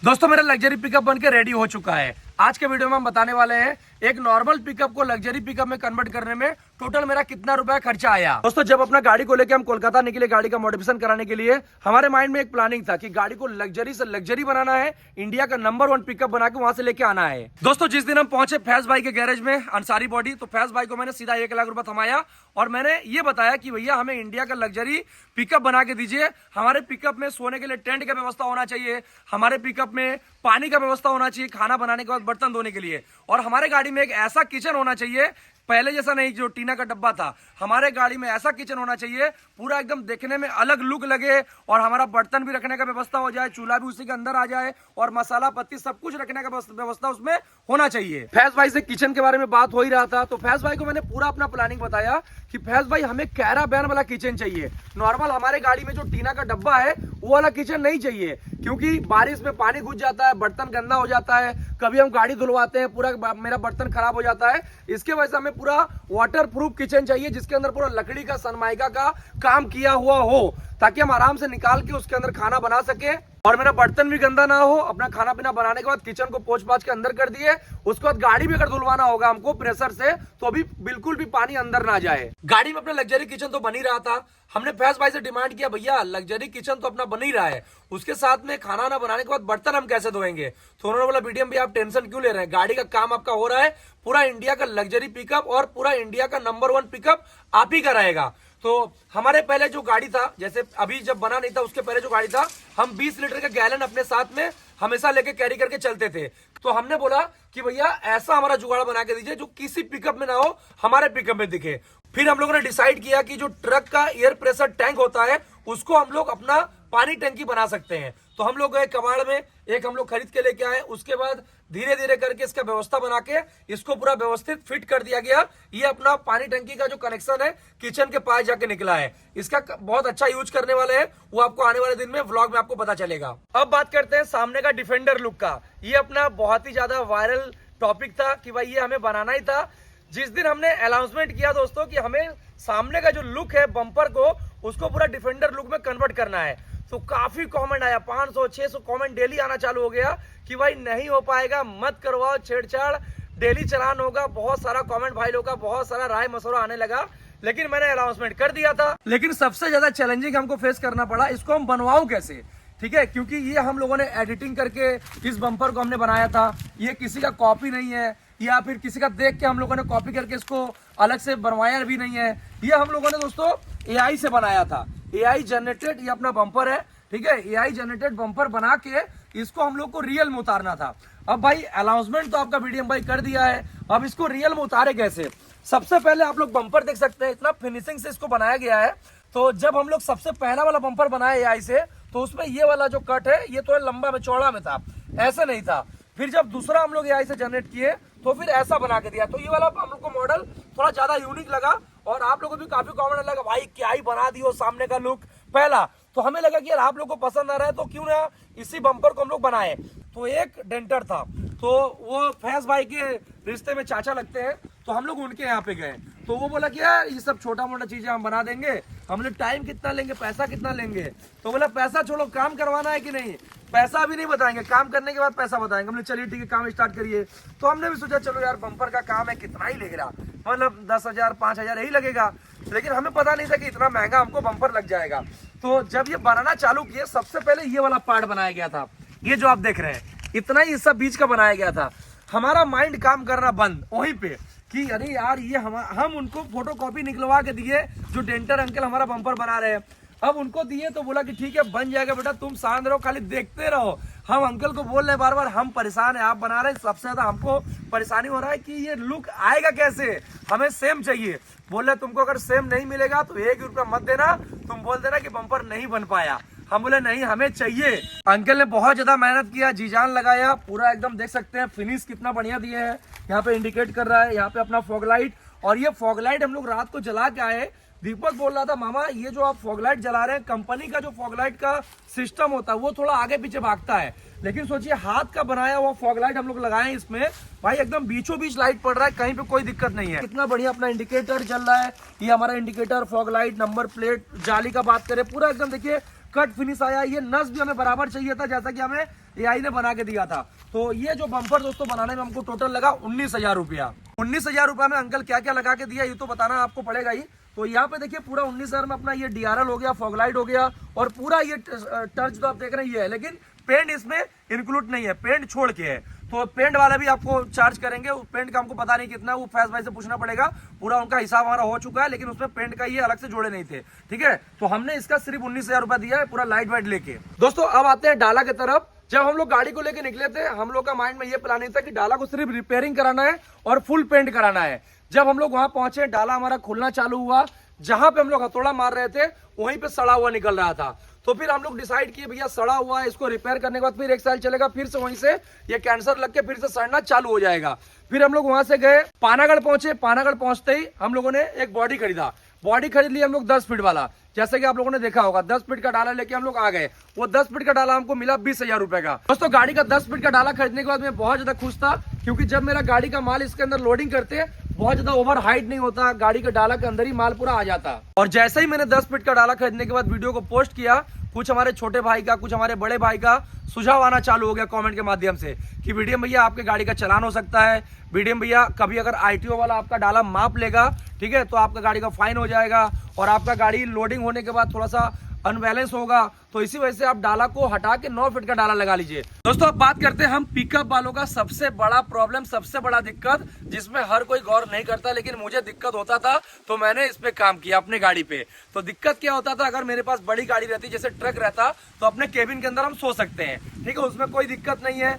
दोस्तों मेरा luxury pickup बनके रेडी हो चुका है। आज के वीडियो में हम बताने वाले हैं एक नॉर्मल पिकअप को लग्जरी पिकअप में कन्वर्ट करने में टोटल मेरा कितना रुपया खर्चा आया। दोस्तों जब अपना गाड़ी को लेके हम कोलकाता निकले गाड़ी का मॉडिफिकेशन कराने के लिए, हमारे माइंड में एक प्लानिंग था कि गाड़ी को लग्जरी से लग्जरी बनाना है, इंडिया का नंबर 1 पिकअप बना के वहां से लेके आना है। दोस्तों जिस दिन हम पहुंचे फैज भाई के गैरेज में अंसारी बॉडी, तो फैज भाई को मैंने सीधा 1 लाख रुपया थमाया और मैंने ये बताया कि भैया हमें इंडिया का लग्जरी पिकअप बना के दीजिए। हमारे पिकअप में सोने के लिए टेंट का व्यवस्था होना चाहिए, हमारे पिकअप में पानी का व्यवस्था होना चाहिए खाना बनाने के बाद बर्तन धोने के लिए, और हमारे गाड़ी में एक ऐसा किचन होना चाहिए, पहले जैसा नहीं जो टीना का डब्बा था, हमारे गाड़ी में ऐसा किचन होना चाहिए पूरा एकदम देखने में अलग लुक लगे, और हमारा बर्तन भी रखने का व्यवस्था हो जाए, चूल्हा भी उसी के अंदर आ जाए, और मसाला पत्ती सब कुछ रखने का व्यवस्था उसमें होना चाहिए। फैज भाई से किचन के बारे में बात हो ही रहा था, तो फैज भाई को मैंने पूरा अपना प्लानिंग बताया कि फैज भाई हमें कैरावैन वाला किचन चाहिए। नॉर्मल हमारे गाड़ी में जो टीना का डब्बा है वो वाला किचन नहीं चाहिए, क्योंकि बारिश में पानी घुस जाता है, बर्तन गंदा हो जाता है, कभी हम गाड़ी धुलवाते हैं पूरा मेरा बर्तन खराब हो जाता है। इसके वजह से हमें पूरा वाटर प्रूफ किचन चाहिए जिसके अंदर पूरा लकड़ी का सनमाइका का काम किया हुआ हो, ताकि हम आराम से निकाल के उसके अंदर खाना बना सके और मेरा बर्तन भी गंदा ना हो। अपना खाना पीना बनाने के बाद किचन को पोंछ पाछ के अंदर कर दिए, उसके बाद गाड़ी भी अगर धुलवाना होगा हमको प्रेशर से तो अभी बिल्कुल भी पानी अंदर ना जाए। गाड़ी में अपना लग्जरी किचन तो बन ही रहा था, हमने फैज भाई से डिमांड किया भैया लग्जरी किचन तो अपना बन ही रहा है, उसके साथ में खाना ना बनाने के बाद बर्तन हम कैसे धोएंगे। तो उन्होंने बोला बीडीएम भी आप टेंशन क्यों ले रहे हैं, गाड़ी का काम आपका हो रहा है, पूरा इंडिया का लग्जरी पिकअप और पूरा इंडिया का नंबर 1 पिकअप आप ही का रहेगा। तो हमारे पहले जो गाड़ी था, जैसे अभी जब बना नहीं था उसके पहले जो गाड़ी था, हम 20 लीटर का गैलन अपने साथ में हमेशा लेके कैरी करके चलते थे। तो हमने बोला कि भैया ऐसा हमारा जुगाड़ बना के दीजिए जो किसी पिकअप में ना हो, हमारे पिकअप में दिखे। फिर हम लोगों ने डिसाइड किया कि जो ट्रक का एयर प्रेशर टैंक होता है उसको हम लोग अपना पानी टंकी बना सकते हैं। तो हम लोग गए कबाड़ में, एक हम लोग खरीद के लेके आए, उसके बाद धीरे धीरे करके इसका व्यवस्था बना के इसको पूरा व्यवस्थित फिट कर दिया गया। ये अपना पानी टंकी का जो कनेक्शन है किचन के पास जाके निकला है, इसका बहुत अच्छा यूज करने वाले हैं, वो आपको आने वाले दिन में व्लॉग में आपको पता चलेगा। अब बात करते हैं सामने का डिफेंडर लुक का। ये अपना बहुत ही ज्यादा वायरल टॉपिक था कि भाई ये हमें बनाना ही था। जिस दिन हमने अनाउंसमेंट किया दोस्तों कि हमें सामने का जो लुक है बम्पर को उसको पूरा डिफेंडर लुक में कन्वर्ट करना है, तो काफी कमेंट आया, 500-600 कमेंट डेली आना चालू हो गया कि भाई नहीं हो पाएगा, मत करवाओ छेड़छाड़, डेली चलान होगा। बहुत सारा कमेंट भाई लोग का, बहुत सारा राय मशवरा आने लगा, लेकिन मैंने अनाउंसमेंट कर दिया था। लेकिन सबसे ज्यादा चैलेंजिंग हमको फेस करना पड़ा, इसको हम बनवाऊं कैसे, ठीक है, क्योंकि ये हम लोगों ने एडिटिंग करके इस बम्पर को हमने बनाया था, ये किसी का कॉपी नहीं है या फिर किसी का देख के हम लोगों ने कॉपी करके इसको अलग से बनवाया भी नहीं है। ये हम लोगों ने दोस्तों एआई से बनाया था, एआई जनरेटेड ये अपना बम्पर है, ठीक है, एआई जनरेटेड बम्पर बना के इसको हम लोग को रियल में उतारना था। अब भाई अनाउंसमेंट तो आपका बीडीएम भाई कर दिया है, अब इसको रियल में उतारे कैसे। सबसे पहले आप लोग बम्पर देख सकते हैं, इतना फिनिशिंग से इसको बनाया गया है। तो जब हम लोग सबसे पहला वाला बम्पर बनाया एआई से, तो उसमें ये वाला जो कट है ये थोड़ा लंबा में चौड़ा में था, ऐसा नहीं था। फिर जब दूसरा हम लोग एआई से जनरेट किए तो फिर ऐसा बना के दिया, तो ये वाला हम लोग को मॉडल थोड़ा ज्यादा यूनिक लगा, और आप लोगों को भी काफी कॉमन लगा, भाई क्या ही बना दियो सामने का लुक पहला। तो हमें लगा कि यार आप लोगों को पसंद आ रहा है तो क्यों ना इसी बम्पर को हम लोग बनाए। तो एक डेंटर था, तो वो फैज भाई के रिश्ते में चाचा लगते हैं, तो हम लोग उनके यहाँ पे गए, तो वो बोला कि यार ये सब छोटा मोटा चीजें हम बना देंगे। हमने टाइम कितना लेंगे, पैसा कितना लेंगे, तो बोला पैसा छोड़ो, काम करवाना है कि नहीं, पैसा भी नहीं बताएंगे, काम करने के बाद पैसा बताएंगे। हमने चलिए ठीक है काम स्टार्ट करिए। तो हमने भी सोचा चलो यार बम्पर का काम है, कितना ही लगेगा, मतलब 10,000 5,000 यही लगेगा, लेकिन हमें पता नहीं था कि इतना महंगा हमको बम्पर लग जाएगा। तो जब ये बनाना चालू किए, सबसे पहले ये वाला पार्ट बनाया गया था, ये जो आप देख रहे हैं, इतना ही सब बीच का बनाया गया था। हमारा माइंड काम करना बंद वहीं पे कि अरे यार ये हम उनको फोटो कॉपी निकलवा के दिए, जो डेंटर अंकल हमारा बम्पर बना रहे हैं, अब उनको दिए तो बोला कि ठीक है बन जाएगा बेटा, तुम शांत रहो, खाली देखते रहो। हम अंकल को बोल रहे बार बार हम परेशान है, आप बना रहे हैं, सबसे ज्यादा हमको परेशानी हो रहा है कि ये लुक आएगा कैसे, हमें सेम चाहिए। बोल रहे तुमको अगर सेम नहीं मिलेगा तो 1 रुपया मत देना, तुम बोल देना कि बम्पर नहीं बन पाया। हम बोले नहीं हमें चाहिए। अंकल ने बहुत ज्यादा मेहनत किया, जी जान लगाया, पूरा एकदम देख सकते हैं फिनिश कितना बढ़िया दिए हैं। यहाँ पे इंडिकेट कर रहा है, यहाँ पे अपना फॉग लाइट, और ये फॉग लाइट हम लोग रात को जला के आए। दीपक बोल रहा था मामा ये जो आप फॉग लाइट जला रहे हैं, कंपनी का जो फॉग लाइट का सिस्टम होता है वो थोड़ा आगे पीछे भागता है, लेकिन सोचिए हाथ का बनाया हुआ फॉग लाइट हम लोग लगाए हैं इसमें, भाई एकदम बीचों बीच लाइट पड़ रहा है, कहीं पे कोई दिक्कत नहीं है। कितना बढ़िया अपना इंडिकेटर जल रहा है, ये हमारा indicator, fog light, number plate, जाली का बात करें, पूरा एकदम देखिए कट फिनिश आया, ये नस भी हमें बराबर चाहिए था जैसा कि हमें एआई ने बना के दिया था। तो ये जो बम्पर दोस्तों बनाने में हमको टोटल लगा 19,000 रुपया। 19,000 रुपया में अंकल क्या क्या लगा के दिया ये तो बताना आपको पड़ेगा ही। तो यहाँ पे देखिए पूरा 19,000 में अपना ये DRL हो गया, फॉगलाइट हो गया और पूरा ये टर्च जो आप देख रहे हैं ये है, लेकिन पेंट इसमें इंक्लूड नहीं है, पेंट छोड़ के है। तो पेंट वाला भी आपको चार्ज करेंगे, उस पेंट का हमको पता नहीं कितना, वो फैज भाई से पूछना पड़ेगा। पूरा उनका हिसाब हमारा हो चुका है, लेकिन उसमें पेंट का ये अलग से जोड़े नहीं थे, ठीक है। तो हमने इसका सिर्फ 19,000 रुपया दिया है पूरा लाइट वाइट लेके। दोस्तों अब आते हैं डाला की तरफ। जब हम लोग गाड़ी को लेके निकले थे, हम लोग का माइंड में ये प्लानिंग था कि डाला को सिर्फ रिपेयरिंग कराना है और फुल पेंट कराना है। जब हम लोग वहां पहुंचे, डाला हमारा खुलना चालू हुआ, जहां पे हम लोग हथौड़ा मार रहे थे वहीं पे सड़ा हुआ निकल रहा था। तो फिर हम लोग डिसाइड किए भैया सड़ा हुआ है, इसको रिपेयर करने के बाद फिर 1 साल चलेगा, फिर से वहीं से ये कैंसर लग के फिर से सड़ना चालू हो जाएगा। फिर हम लोग वहां से गए, पानागढ़ पहुंचे। पानागढ़ पहुंचते ही हम लोगों ने एक बॉडी खरीदा। बॉडी खरीद लिया हम लोग 10 फीट वाला, जैसे कि आप लोगों ने देखा होगा। 10 फीट का डाला लेके हम लोग आ गए। वो 10 फीट का डाला हमको मिला 20,000 रुपए का। दोस्तों गाड़ी का 10 फीट का डाला खरीदने के बाद मैं बहुत ज्यादा खुश था, क्योंकि जब मेरा गाड़ी का माल इसके अंदर लोडिंग करते बहुत ज्यादा ओवर हाइट नहीं होता, गाड़ी के डाला के अंदर ही माल पूरा आ जाता। और जैसे ही मैंने 10 फीट का डाला खरीदने के बाद वीडियो को पोस्ट किया, कुछ हमारे छोटे भाई का, कुछ हमारे बड़े भाई का सुझाव आना चालू हो गया कमेंट के माध्यम से कि बीडीएम भैया आपके गाड़ी का चालान हो सकता है, बीडीएम भैया कभी अगर आईटीओ वाला आपका डाला माप लेगा, ठीक है, तो आपका गाड़ी का फाइन हो जाएगा और आपका गाड़ी लोडिंग होने के बाद थोड़ा सा अनबैलेंस होगा। तो इसी वजह से आप डाला को हटा के 9 फीट का डाला लगा लीजिए। दोस्तों अब बात करते हैं हम पिकअप वालों का सबसे बड़ा प्रॉब्लम, सबसे बड़ा दिक्कत, जिसमें हर कोई गौर नहीं करता, लेकिन मुझे दिक्कत होता था तो मैंने इस पे काम किया अपने गाड़ी पे। तो दिक्कत क्या होता था, अगर मेरे पास बड़ी गाड़ी रहती जैसे ट्रक रहता तो अपने केबिन के अंदर हम सो सकते हैं, ठीक है, उसमें कोई दिक्कत नहीं है,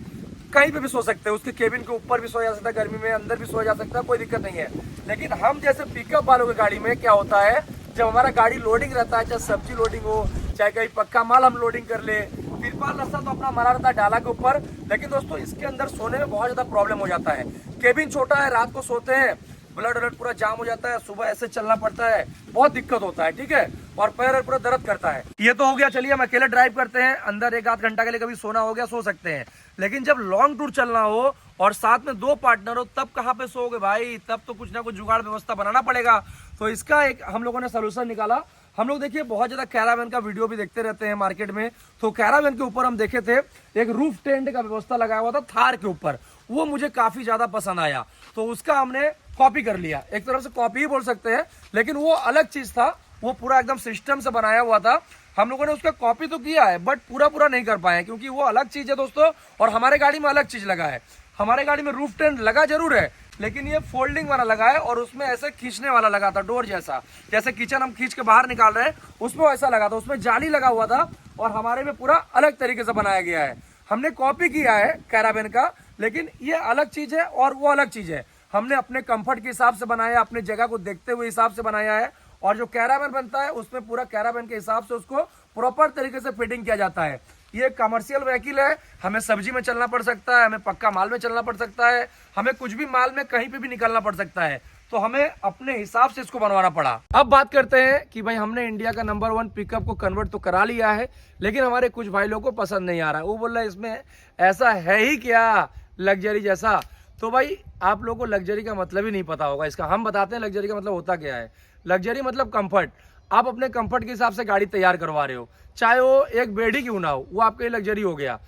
कहीं पे भी सो सकते हैं, उसके केबिन के ऊपर भी सोया जा सकता है, गर्मी में अंदर भी सोया जा सकता है, कोई दिक्कत नहीं है। लेकिन हम जैसे पिकअप वालों की गाड़ी में क्या होता है, जब हमारा गाड़ी लोडिंग रहता है, चाहे सब्जी लोडिंग हो, चाहे कहीं पक्का माल हम लोडिंग कर ले, तिरपाल रस्ता तो अपना मरा रहता है डाला के ऊपर, लेकिन दोस्तों इसके अंदर सोने में बहुत ज्यादा प्रॉब्लम हो जाता है। केबिन छोटा है, रात को सोते हैं, ब्लड व्लड पूरा जाम हो जाता है, सुबह ऐसे चलना पड़ता है, बहुत दिक्कत होता है, ठीक है, और पैर पूरा दर्द करता है। ये तो हो गया, चलिए हम अकेले ड्राइव करते हैं, अंदर 1 आध घंटा के लिए कभी सोना हो गया सो सकते हैं। लेकिन जब लॉन्ग टूर चलना हो और साथ में 2 पार्टनर हो, तब कहाँ पे सोओगे भाई, तब तो कुछ ना कुछ जुगाड़ व्यवस्था बनाना पड़ेगा। तो इसका एक हम लोगों ने सोल्यूशन निकाला। हम लोग देखिए बहुत ज्यादा कैरावैन का वीडियो भी देखते रहते हैं मार्केट में, तो कैरावैन के ऊपर हम देखे थे एक रूफ टेंट का व्यवस्था लगाया हुआ था थार के ऊपर, वो मुझे काफी ज्यादा पसंद आया, तो उसका हमने कॉपी कर लिया। एक तरफ से कॉपी ही बोल सकते हैं, लेकिन वो अलग चीज था, वो पूरा एकदम सिस्टम से बनाया हुआ था। हम लोगों ने उसका कॉपी तो किया है, बट पूरा नहीं कर पाए, क्योंकि वो अलग चीज है दोस्तों, और हमारे गाड़ी में अलग चीज लगा है। हमारे गाड़ी में रूफ टेंट लगा जरूर है, लेकिन ये फोल्डिंग वाला लगा है, और उसमें ऐसे खींचने वाला लगा था, डोर जैसा, जैसे किचन हम खींच के बाहर निकाल रहे हैं, उसमें ऐसा लगा था, उसमें जाली लगा हुआ था, और हमारे में पूरा अलग तरीके से बनाया गया है। हमने कॉपी किया है कैरावैन का, लेकिन ये अलग चीज है और वो अलग चीज है। हमने अपने कंफर्ट के हिसाब से बनाया, अपने जगह को देखते हुए हिसाब से बनाया है, और जो कैरावैन बनता है उसमें पूरा कैरावैन के हिसाब से उसको प्रॉपर तरीके से फिटिंग किया जाता है। ये कमर्शियल व्हीकल है, हमें सब्जी में चलना पड़ सकता है, हमें पक्का माल में चलना पड़ सकता है, हमें कुछ भी माल में कहीं पे भी निकलना पड़ सकता है, तो हमें अपने हिसाब से इसको बनवाना पड़ा। अब बात करते हैं कि भाई हमने इंडिया का नंबर 1 पिकअप को कन्वर्ट तो करा लिया है, लेकिन हमारे कुछ भाई लोगों को पसंद नहीं आ रहा है। वो बोल रहा है इसमें ऐसा है ही क्या लग्जरी जैसा। तो भाई आप लोगों को लग्जरी का मतलब ही नहीं पता होगा इसका। हम बताते हैं लग्जरी का मतलब होता क्या है। लग्जरी मतलब कंफर्ट। आप अपने कंफर्ट के हिसाब से गाड़ी तैयार करवा रहे हो, चाहे वो एक बेड ही क्यों ना हो, वो आपके लिए लग्जरी हो गया।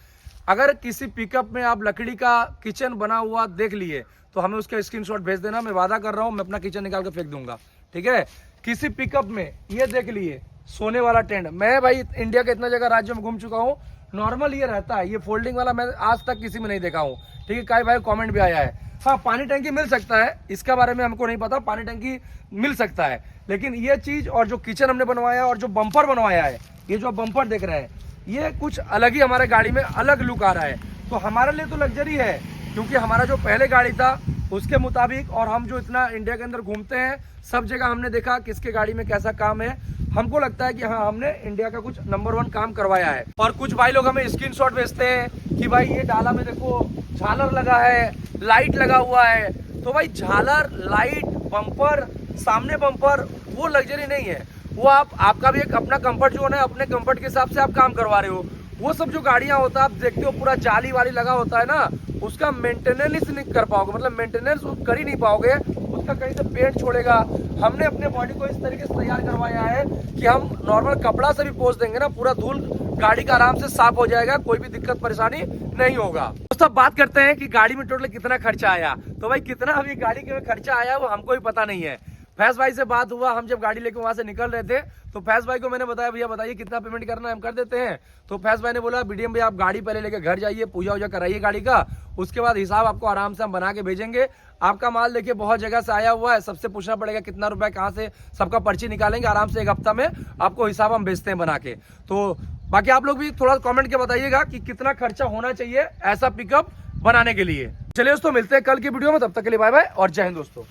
अगर किसी पिकअप में आप लकड़ी का किचन बना हुआ देख लिए तो हमें उसका स्क्रीनशॉट भेज देना, मैं वादा कर रहा हूँ मैं अपना किचन निकाल कर फेंक दूंगा, ठीक है। किसी पिकअप में ये देख लिए सोने वाला टेंट, मैं भाई इंडिया के इतना जगह राज्यों में घूम चुका हूँ, नॉर्मल ये रहता है, ये फोल्डिंग वाला मैं आज तक किसी में नहीं देखा हूँ, ठीक है। कई भाई कमेंट भी आया है। हाँ, पानी टंकी मिल सकता है, इसका बारे में हमको नहीं पता, पानी टंकी मिल सकता है, लेकिन ये चीज और जो किचन हमने बनवाया और जो बम्पर बनवाया है, ये जो बम्पर देख रहे हैं, ये कुछ अलग ही हमारे गाड़ी में अलग लुक आ रहा है। तो हमारे लिए तो लग्जरी है, क्योंकि हमारा जो पहले गाड़ी था उसके मुताबिक, और हम जो इतना इंडिया के अंदर घूमते हैं, सब जगह हमने देखा किसके गाड़ी में कैसा काम है, हमको लगता है कि हाँ हमने इंडिया का कुछ नंबर 1 काम करवाया है। और कुछ भाई लोग हमें स्क्रीनशॉट भेजते हैं कि भाई ये डाला में देखो झालर लगा है, लाइट लगा हुआ है। तो भाई झालर, लाइट, बम्पर, सामने बम्पर, वो लग्जरी नहीं है, वो आपका भी एक अपना कंफर्ट जोन है, अपने कंफर्ट के हिसाब से आप काम करवा रहे हो। वो सब जो गाड़ियां होता है आप देखते हो पूरा जाली वाली लगा होता है ना, उसका मेंटेनेंस नहीं कर पाओगे, मतलब मेंटेनेंस कर ही नहीं पाओगे, उसका कहीं से पेंट छोड़ेगा। हमने अपने बॉडी को इस तरीके से तैयार करवाया है कि हम नॉर्मल कपड़ा से भी पोंछ देंगे ना, पूरा धूल गाड़ी का आराम से साफ हो जाएगा, कोई भी दिक्कत परेशानी नहीं होगा। दोस्तों बात करते हैं कि गाड़ी में टोटल कितना खर्चा आया। तो भाई कितना अभी गाड़ी के में खर्चा आया वो हमको भी पता नहीं है। फैज भाई से बात हुआ, हम जब गाड़ी लेके वहां से निकल रहे थे तो फैज भाई को मैंने बताया भैया बताइए कितना पेमेंट करना है, हम कर देते हैं। तो फैज भाई ने बोला बीडीएम भैया आप गाड़ी पहले लेके घर जाइए, पूजा वूजा कराइए गाड़ी का, उसके बाद हिसाब आपको आराम से हम बना के भेजेंगे। आपका माल देखिए बहुत जगह से आया हुआ है, सबसे पूछना पड़ेगा कितना रुपया कहाँ से, सबका पर्ची निकालेंगे आराम से, एक हफ्ता में आपको हिसाब हम भेजते हैं बना के। तो बाकी आप लोग भी थोड़ा कमेंट के बताइएगा कि कितना खर्चा होना चाहिए ऐसा पिकअप बनाने के लिए। चलिए दोस्तों मिलते हैं कल की वीडियो में, तब तक के लिए बाय बाय और जय हिंद दोस्तों।